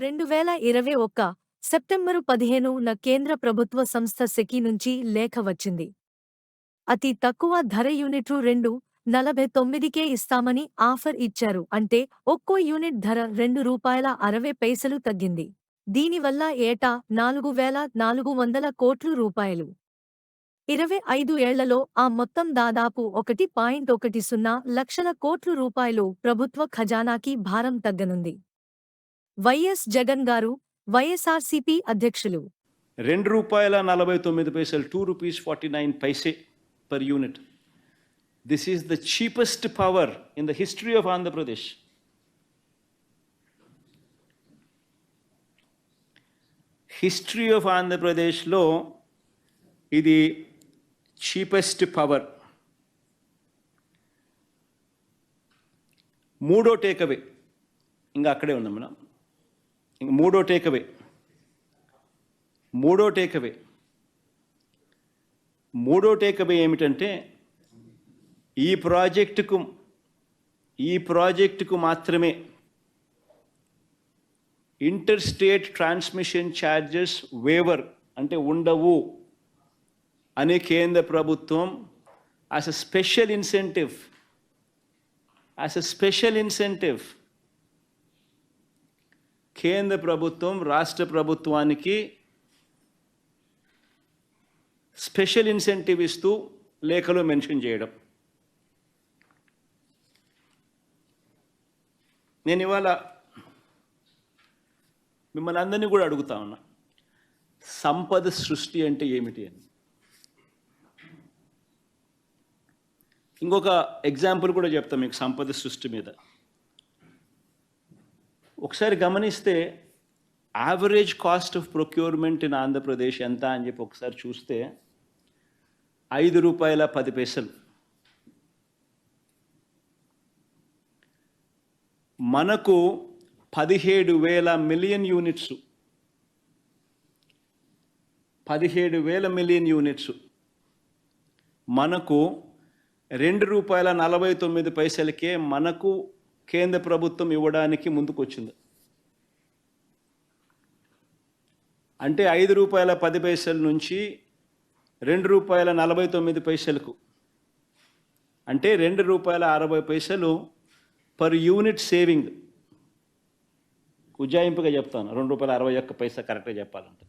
2021 September 15న కేంద్ర ప్రభుత్వ సంస్థ సెకీ నుంచి లేఖ వచ్చింది. అతి తక్కువ ధర యూనిట్లు 2.49కే ఇస్తామని ఆఫర్ ఇచ్చారు. అంటే ఒక్కో యూనిట్ ధర రూ. 2.60 తగ్గింది. దీనివల్ల ఏటా 4,400 కోట్లు రూపాయలు. 25 ఏళ్లలో ఆ మొత్తం దాదాపు 1.10 లక్షల కోట్లు రూపాయలు ప్రభుత్వ ఖజానాకి భారం తగ్గనుంది. వైఎస్ జగన్ గారు, వైఎస్ఆర్సీపీ అధ్యక్షులు. ₹2.49 ₹2.49 per unit. This is the cheapest power in the history of Andhra Pradesh. History of Andhra Pradesh lo idi cheapest power. మూడో టేక్అవే ఇంకా అక్కడే ఉన్నాం మనం. ఇంక మూడో టేక్అవే ఏమిటంటే ఈ ప్రాజెక్టుకు మాత్రమే inter state transmission charges waiver అంటే ఉండవు అనే కేంద్ర ప్రభుత్వం యాజ్ అ స్పెషల్ ఇన్సెంటివ్ కేంద్ర ప్రభుత్వం రాష్ట్ర ప్రభుత్వానికి స్పెషల్ ఇన్సెంటివ్ ఇస్తూ లేఖలో మెన్షన్ చేయడం. నేను ఇవాళ మిమ్మల్ని అందరినీ కూడా అడుగుతా ఉన్నా, సంపద సృష్టి అంటే ఏమిటి అని. ఇంకొక ఎగ్జాంపుల్ కూడా చెప్తాం మీకు సంపద సృష్టి మీద. ఒకసారి గమనిస్తే average cost of procurement in Andhra Pradesh ఎంత అని చెప్పి ఒకసారి చూస్తే ₹5.10. మనకు 17,000 మిలియన్ యూనిట్స్ 17,000 మిలియన్ యూనిట్స్ మనకు ₹2.49కే మనకు కేంద్ర ప్రభుత్వం ఇవ్వడానికి ముందుకొచ్చింది. అంటే ₹5.10 నుంచి ₹2.49కు అంటే ₹2.60 పర్ యూనిట్ సేవింగ్. ఉజ్జాయింపుగా చెప్తాను, ₹2.61 కరెక్ట్గా చెప్పాలంటే.